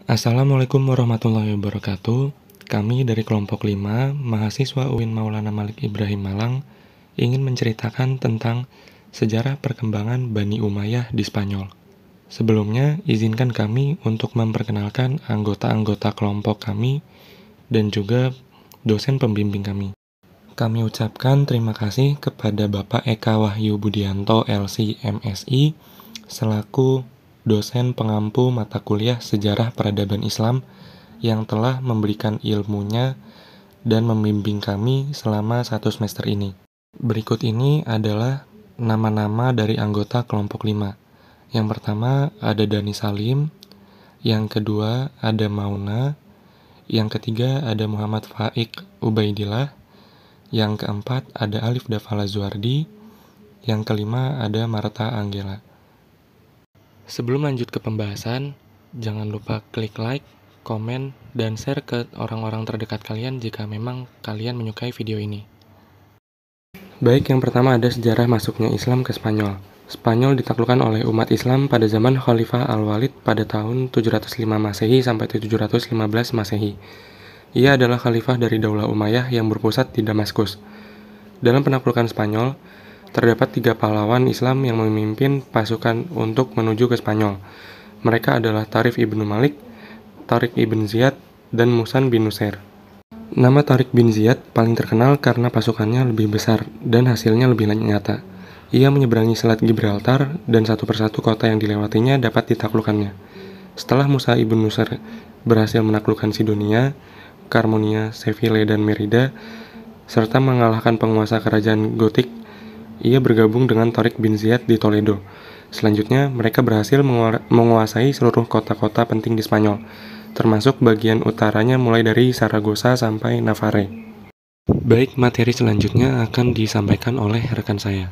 Assalamualaikum warahmatullahi wabarakatuh. Kami dari kelompok 5, mahasiswa UIN Maulana Malik Ibrahim Malang, ingin menceritakan tentang sejarah perkembangan Bani Umayyah di Spanyol. Sebelumnya, izinkan kami untuk memperkenalkan anggota-anggota kelompok kami dan juga dosen pembimbing kami. Kami ucapkan terima kasih kepada Bapak Eka Wahyu Budianto LC MSI selaku dosen pengampu mata kuliah Sejarah Peradaban Islam yang telah memberikan ilmunya dan membimbing kami selama 1 semester ini. Berikut ini adalah nama-nama dari anggota kelompok 5. Yang pertama ada Dani Salim, yang kedua ada Mauna, yang ketiga ada Muhammad Faik Ubaidillah, yang keempat ada Alif Dafala Zuardi, yang kelima ada Marta Anggela. Sebelum lanjut ke pembahasan, jangan lupa klik like, komen, dan share ke orang-orang terdekat kalian jika memang kalian menyukai video ini. Baik, yang pertama ada sejarah masuknya Islam ke Spanyol. Spanyol ditaklukkan oleh umat Islam pada zaman Khalifah Al-Walid pada tahun 705 Masehi sampai 715 Masehi. Ia adalah khalifah dari Daulah Umayyah yang berpusat di Damaskus. Dalam penaklukan Spanyol, terdapat 3 pahlawan Islam yang memimpin pasukan untuk menuju ke Spanyol. Mereka adalah Tarif ibnu Malik, Tariq ibn Ziyad, dan Musan bin Nusair. Nama Tariq bin Ziyad paling terkenal karena pasukannya lebih besar dan hasilnya lebih nyata. Ia menyeberangi Selat Gibraltar dan satu persatu kota yang dilewatinya dapat ditaklukkannya. Setelah Musa ibn Nusair berhasil menaklukkan Sidonia, Carmonia, Seville, dan Merida, serta mengalahkan penguasa kerajaan Gotik, ia bergabung dengan Tariq bin Ziyad di Toledo. Selanjutnya, mereka berhasil menguasai seluruh kota-kota penting di Spanyol, termasuk bagian utaranya mulai dari Saragossa sampai Navarre. Baik, materi selanjutnya akan disampaikan oleh rekan saya.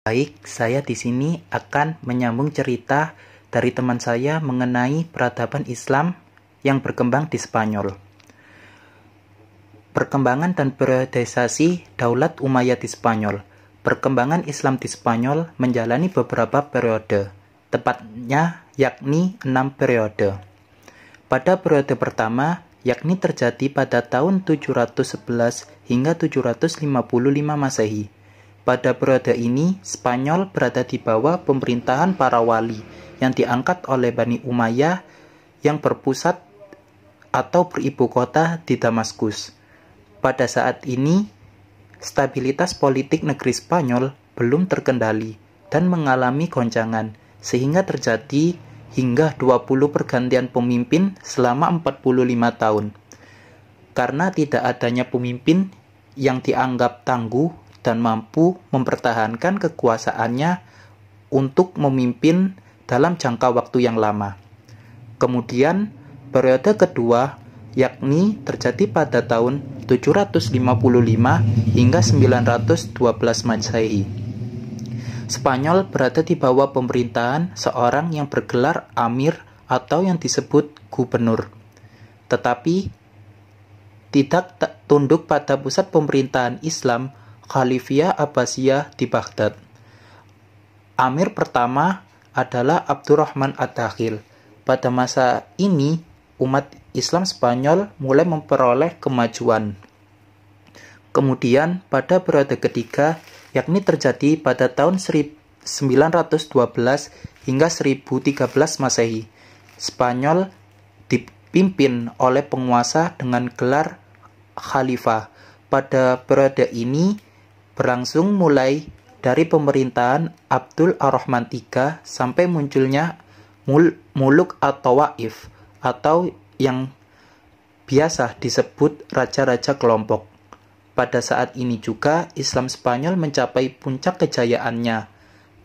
Baik, saya di sini akan menyambung cerita dari teman saya mengenai peradaban Islam yang berkembang di Spanyol. Perkembangan dan periodisasi Daulat Umayyah di Spanyol. Perkembangan Islam di Spanyol menjalani beberapa periode, tepatnya yakni 6 periode. Pada periode pertama, yakni terjadi pada tahun 711 hingga 755 Masehi. Pada periode ini, Spanyol berada di bawah pemerintahan para wali yang diangkat oleh Bani Umayyah yang berpusat atau beribu kota di Damaskus. Pada saat ini, stabilitas politik negeri Spanyol belum terkendali dan mengalami goncangan, sehingga terjadi hingga 20 pergantian pemimpin selama 45 tahun. Karena tidak adanya pemimpin yang dianggap tangguh dan mampu mempertahankan kekuasaannya untuk memimpin dalam jangka waktu yang lama. Kemudian, periode kedua yakni terjadi pada tahun 755 hingga 912 Masehi. Spanyol berada di bawah pemerintahan seorang yang bergelar Amir atau yang disebut gubernur, tetapi tidak tunduk pada pusat pemerintahan Islam Khalifiyah Abbasiyah di Baghdad. Amir pertama adalah Abdurrahman Ad-Dakhil. Pada masa ini, umat Islam Spanyol mulai memperoleh kemajuan. Kemudian pada periode ketiga, yakni terjadi pada tahun 912 hingga 1013 Masehi. Spanyol dipimpin oleh penguasa dengan gelar khalifah. Pada periode ini berlangsung mulai dari pemerintahan Abdul Ar-Rahman III sampai munculnya Muluk at-Tawaif atau yang biasa disebut raja-raja kelompok. Pada saat ini juga Islam Spanyol mencapai puncak kejayaannya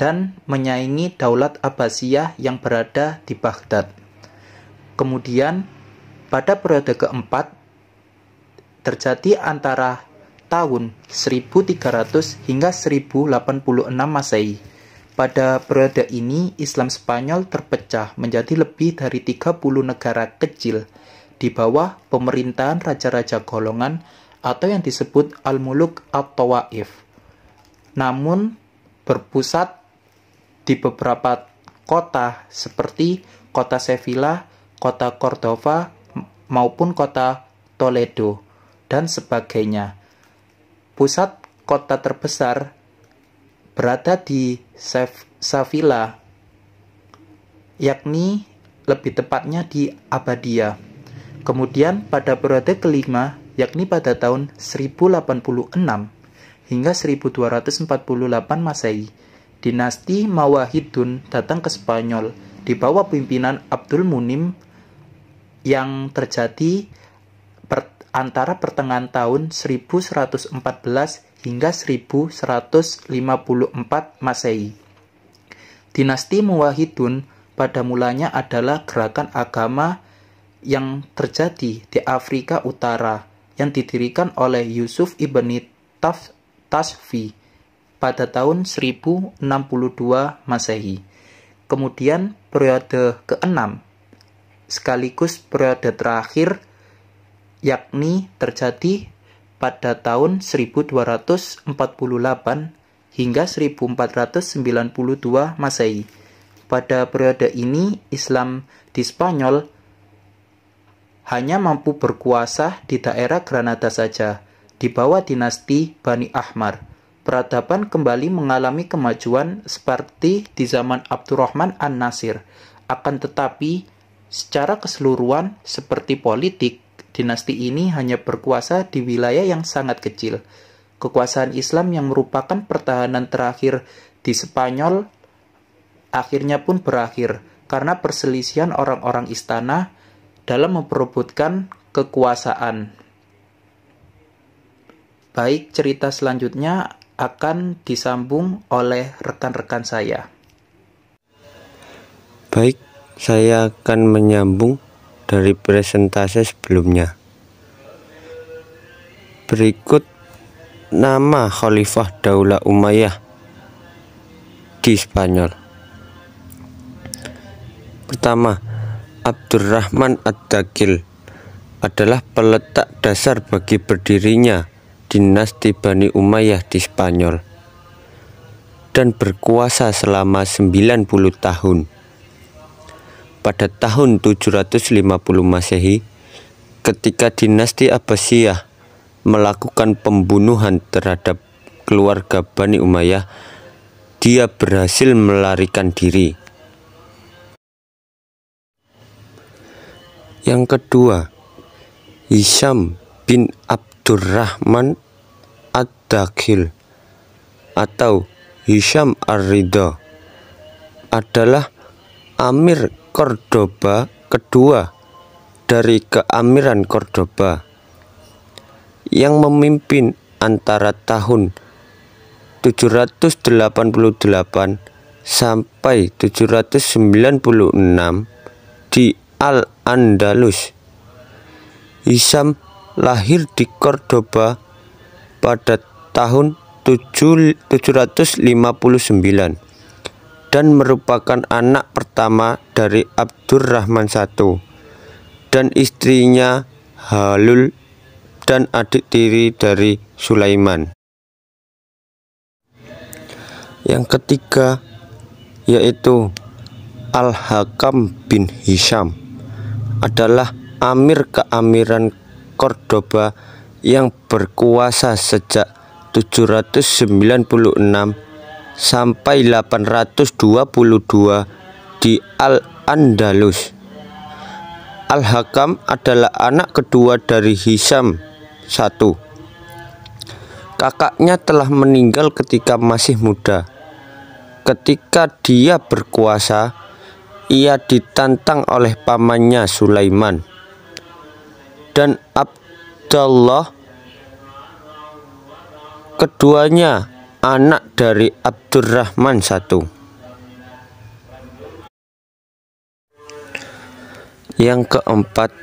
dan menyaingi Daulat Abbasiyah yang berada di Baghdad. Kemudian pada periode keempat terjadi antara tahun 1300 hingga 1086 Masehi. Pada periode ini, Islam Spanyol terpecah menjadi lebih dari 30 negara kecil di bawah pemerintahan raja-raja golongan atau yang disebut Al-Muluk at-Tawaif. Namun, berpusat di beberapa kota seperti kota Sevilla, kota Cordova maupun kota Toledo, dan sebagainya. Pusat kota terbesar berada di Sevilla, yakni lebih tepatnya di Abadia. Kemudian pada periode kelima, yakni pada tahun 1086 hingga 1248 Masehi, dinasti Mawahidun datang ke Spanyol di bawah pimpinan Abdul Munim yang terjadi antara pertengahan tahun 1114 hingga 1154 Masehi. Dinasti Mawahidun pada mulanya adalah gerakan agama yang terjadi di Afrika Utara yang didirikan oleh Yusuf ibn Tashfi pada tahun 1062 Masehi. Kemudian periode ke-6 sekaligus periode terakhir, yakni terjadi pada tahun 1248 hingga 1492 Masehi. Pada periode ini, Islam di Spanyol hanya mampu berkuasa di daerah Granada saja, di bawah dinasti Bani Ahmar. Peradaban kembali mengalami kemajuan seperti di zaman Abdurrahman An-Nasir. Akan tetapi, secara keseluruhan seperti politik, dinasti ini hanya berkuasa di wilayah yang sangat kecil. Kekuasaan Islam yang merupakan pertahanan terakhir di Spanyol akhirnya pun berakhir karena perselisihan orang-orang istana dalam memperebutkan kekuasaan. Baik, cerita selanjutnya akan disambung oleh rekan-rekan saya. Baik, saya akan menyambung dari presentasi sebelumnya. Berikut nama Khalifah Daulah Umayyah di Spanyol. Pertama, Abdurrahman Ad-Dakhil adalah peletak dasar bagi berdirinya dinasti Bani Umayyah di Spanyol dan berkuasa selama 90 tahun. Pada tahun 750 Masehi, ketika dinasti Abbasiyah melakukan pembunuhan terhadap keluarga Bani Umayyah, dia berhasil melarikan diri. Yang kedua, Hisham bin Abdurrahman Ad-Dakhil atau Hisham Ar-Ridha adalah Amir Cordoba kedua dari Keamiran Cordoba yang memimpin antara tahun 788 sampai 796 di Al-Andalus. Hisham lahir di Cordoba pada tahun 759 dan merupakan anak pertama dari Abdurrahman I dan istrinya Halul dan adik tiri dari Sulaiman. Yang ketiga yaitu Al-Hakam bin Hisham adalah Amir Keamiran Cordoba yang berkuasa sejak 796 sampai 822 di Al-Andalus. Al-Hakam adalah anak kedua dari Hisham I. Kakaknya telah meninggal ketika masih muda. Ketika dia berkuasa, ia ditantang oleh pamannya Sulaiman dan Abdullah. Keduanya anak dari Abdurrahman I. Yang keempat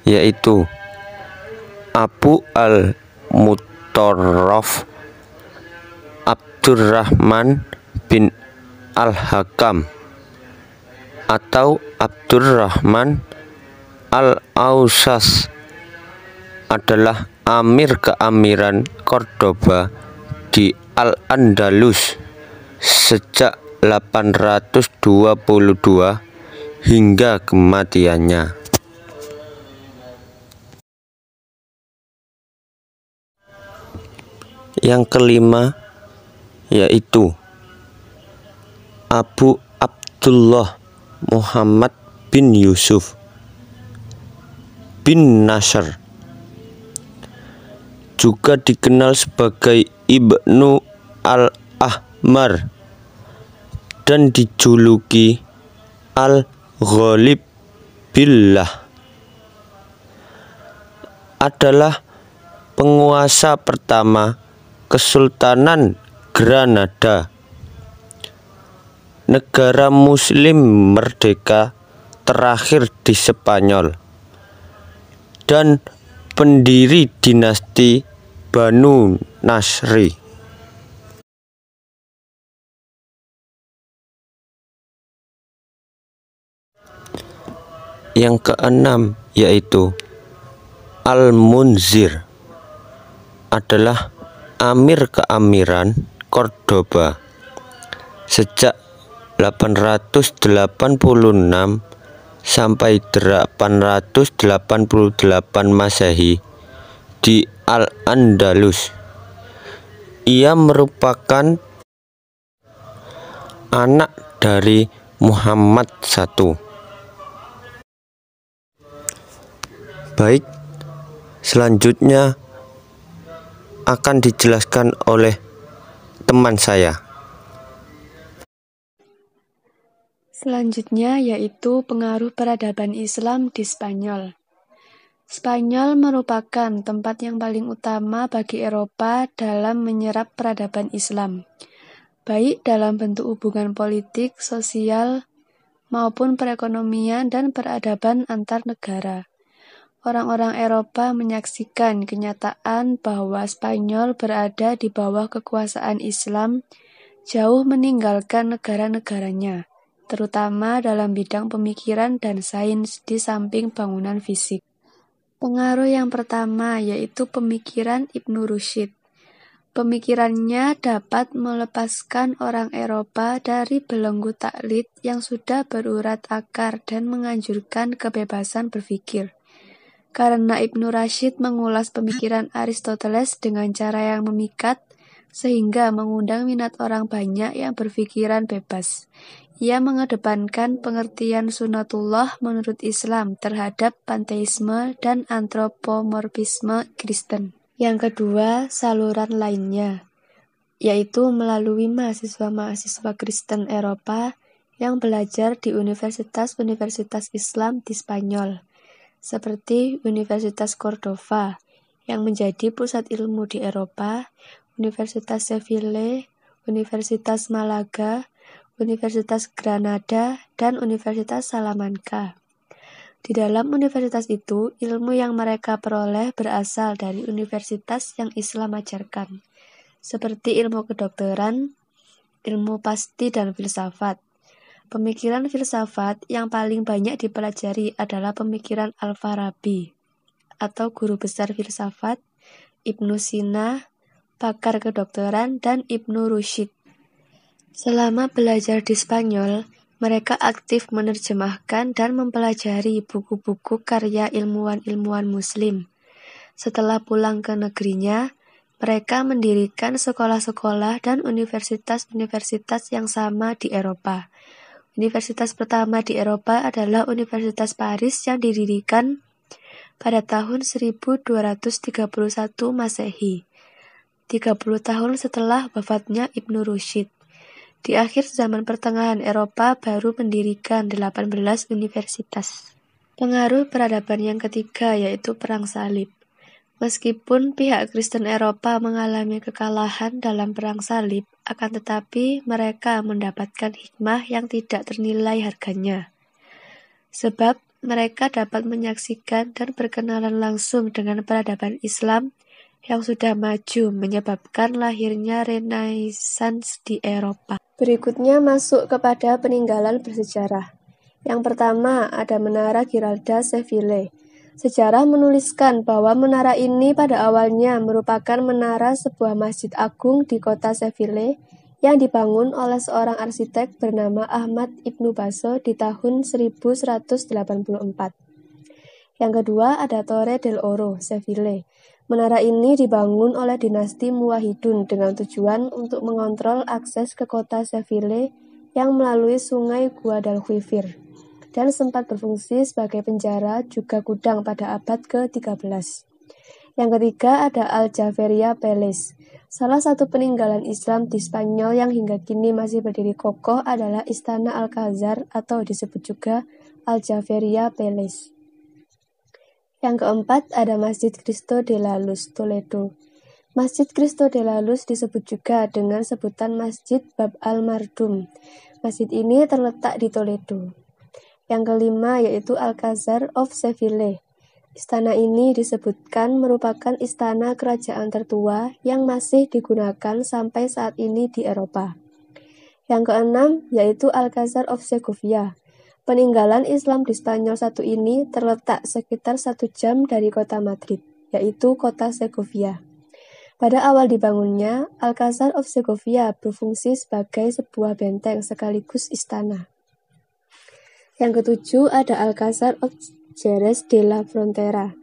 yaitu Abu al-Muttarraf Abdurrahman bin Al-Hakam atau Abdurrahman Al-Ausas adalah Amir Keamiran Cordoba di Al-Andalus sejak 822 hingga kematiannya. Yang kelima yaitu Abu Abdullah Muhammad bin Yusuf bin Nasr, juga dikenal sebagai Ibnu Al-Ahmar dan dijuluki Al-Ghalib Billah, adalah penguasa pertama Kesultanan Granada, negara muslim merdeka terakhir di Spanyol, dan pendiri dinasti Banu Nasri. Yang keenam yaitu Al-Munzir, adalah Amir Keamiran Cordoba sejak 886 sampai 888 Masehi di Al-Andalus. Ia merupakan anak dari Muhammad I. Baik, selanjutnya akan dijelaskan oleh teman saya. Selanjutnya yaitu pengaruh peradaban Islam di Spanyol. Spanyol merupakan tempat yang paling utama bagi Eropa dalam menyerap peradaban Islam, baik dalam bentuk hubungan politik, sosial, maupun perekonomian dan peradaban antar negara. Orang-orang Eropa menyaksikan kenyataan bahwa Spanyol berada di bawah kekuasaan Islam, jauh meninggalkan negara-negaranya, terutama dalam bidang pemikiran dan sains di samping bangunan fisik. Pengaruh yang pertama yaitu pemikiran Ibnu Rushd. Pemikirannya dapat melepaskan orang Eropa dari belenggu taklid yang sudah berurat akar dan menganjurkan kebebasan berpikir. Karena Ibnu Rushd mengulas pemikiran Aristoteles dengan cara yang memikat, sehingga mengundang minat orang banyak yang berpikiran bebas. Ia mengedepankan pengertian sunatullah menurut Islam terhadap panteisme dan antropomorfisme Kristen. Yang kedua, saluran lainnya, yaitu melalui mahasiswa-mahasiswa Kristen Eropa yang belajar di universitas-universitas Islam di Spanyol, seperti Universitas Córdoba yang menjadi pusat ilmu di Eropa, Universitas Seville, Universitas Malaga, Universitas Granada, dan Universitas Salamanca. Di dalam universitas itu, ilmu yang mereka peroleh berasal dari universitas yang Islam ajarkan, seperti ilmu kedokteran, ilmu pasti, dan filsafat. Pemikiran filsafat yang paling banyak dipelajari adalah pemikiran Al-Farabi, atau guru besar filsafat, Ibnu Sina, pakar kedokteran, dan Ibnu Rushd. Selama belajar di Spanyol, mereka aktif menerjemahkan dan mempelajari buku-buku karya ilmuwan-ilmuwan Muslim. Setelah pulang ke negerinya, mereka mendirikan sekolah-sekolah dan universitas-universitas yang sama di Eropa. Universitas pertama di Eropa adalah Universitas Paris yang didirikan pada tahun 1231 Masehi, 30 tahun setelah wafatnya Ibnu Rushd. Di akhir zaman pertengahan Eropa baru mendirikan 18 universitas. Pengaruh peradaban yang ketiga yaitu Perang Salib. Meskipun pihak Kristen Eropa mengalami kekalahan dalam Perang Salib, akan tetapi mereka mendapatkan hikmah yang tidak ternilai harganya. Sebab mereka dapat menyaksikan dan berkenalan langsung dengan peradaban Islam yang sudah maju, menyebabkan lahirnya Renaissance di Eropa. Berikutnya masuk kepada peninggalan bersejarah. Yang pertama ada Menara Giralda Seville. Sejarah menuliskan bahwa menara ini pada awalnya merupakan menara sebuah masjid agung di kota Seville yang dibangun oleh seorang arsitek bernama Ahmad Ibnu Baso di tahun 1184. Yang kedua ada Torre del Oro, Seville. Menara ini dibangun oleh dinasti Muwahhidun dengan tujuan untuk mengontrol akses ke kota Seville yang melalui sungai Guadalquivir dan sempat berfungsi sebagai penjara juga gudang pada abad ke-13. Yang ketiga ada Aljaferia Palace. Salah satu peninggalan Islam di Spanyol yang hingga kini masih berdiri kokoh adalah Istana Alcázar atau disebut juga Aljaferia Palace. Yang keempat ada Masjid Cristo de la Luz, Toledo. Masjid Cristo de la Luz disebut juga dengan sebutan Masjid Bab al-Mardum. Masjid ini terletak di Toledo. Yang kelima yaitu Alcázar of Seville. Istana ini disebutkan merupakan istana kerajaan tertua yang masih digunakan sampai saat ini di Eropa. Yang keenam yaitu Alcázar of Segovia. Peninggalan Islam di Spanyol satu ini terletak sekitar 1 jam dari kota Madrid, yaitu kota Segovia. Pada awal dibangunnya, Alcázar of Segovia berfungsi sebagai sebuah benteng sekaligus istana. Yang ketujuh ada Alcázar of Jerez de la Frontera.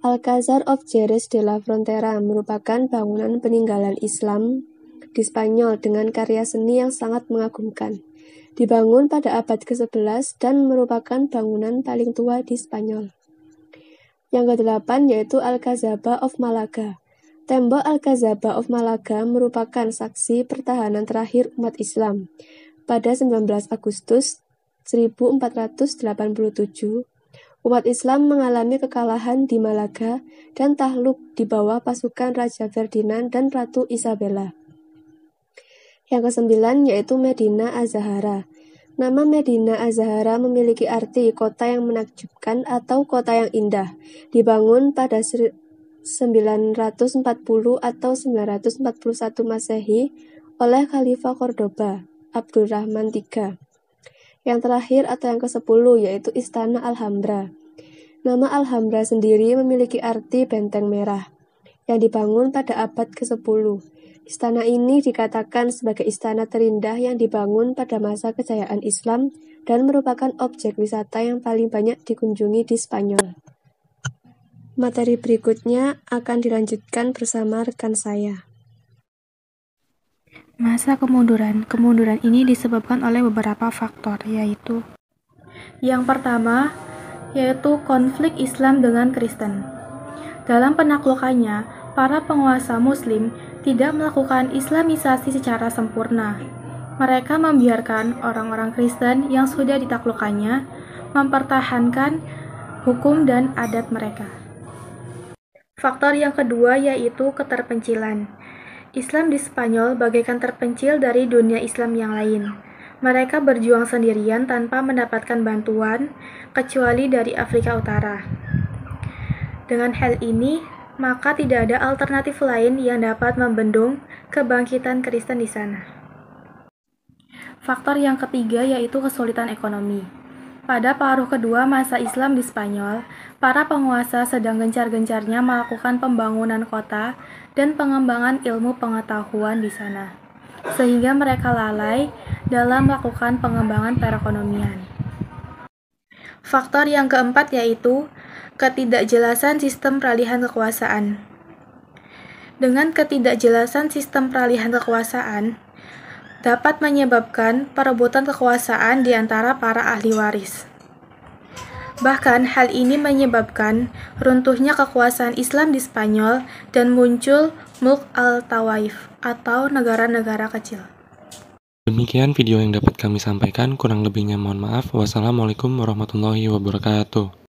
Alcázar of Jerez de la Frontera merupakan bangunan peninggalan Islam di Spanyol dengan karya seni yang sangat mengagumkan. Dibangun pada abad ke-11 dan merupakan bangunan paling tua di Spanyol. Yang kedelapan yaitu Alcazaba of Malaga. Tembok Alcazaba of Malaga merupakan saksi pertahanan terakhir umat Islam. Pada 19 Agustus 1487, umat Islam mengalami kekalahan di Malaga dan takluk di bawah pasukan Raja Ferdinand dan Ratu Isabella. Yang kesembilan yaitu Medina Az-Zahara. Nama Medina Az-Zahara memiliki arti kota yang menakjubkan atau kota yang indah. Dibangun pada 940 atau 941 Masehi oleh Khalifah Cordoba, Abdurrahman III. Yang terakhir atau yang ke-10 yaitu Istana Alhambra. Nama Alhambra sendiri memiliki arti benteng merah, yang dibangun pada abad ke-10. Istana ini dikatakan sebagai istana terindah yang dibangun pada masa kejayaan Islam dan merupakan objek wisata yang paling banyak dikunjungi di Spanyol. Materi berikutnya akan dilanjutkan bersama rekan saya. Masa kemunduran. Kemunduran ini disebabkan oleh beberapa faktor, yaitu yang pertama, yaitu konflik Islam dengan Kristen. Dalam penaklukannya, para penguasa Muslim tidak melakukan Islamisasi secara sempurna. Mereka membiarkan orang-orang Kristen yang sudah ditaklukkannya mempertahankan hukum dan adat mereka. Faktor yang kedua yaitu keterpencilan. Islam di Spanyol bagaikan terpencil dari dunia Islam yang lain. Mereka berjuang sendirian tanpa mendapatkan bantuan, kecuali dari Afrika Utara. Dengan hal ini, maka tidak ada alternatif lain yang dapat membendung kebangkitan Kristen di sana. Faktor yang ketiga yaitu kesulitan ekonomi. Pada paruh kedua masa Islam di Spanyol, para penguasa sedang gencar-gencarnya melakukan pembangunan kota dan pengembangan ilmu pengetahuan di sana, sehingga mereka lalai dalam melakukan pengembangan perekonomian. Faktor yang keempat yaitu ketidakjelasan sistem peralihan kekuasaan. Dengan ketidakjelasan sistem peralihan kekuasaan, dapat menyebabkan perebutan kekuasaan di antara para ahli waris. Bahkan hal ini menyebabkan runtuhnya kekuasaan Islam di Spanyol dan muncul Mulk al-Tawaif atau negara-negara kecil. Demikian video yang dapat kami sampaikan, kurang lebihnya mohon maaf. Wassalamualaikum warahmatullahi wabarakatuh.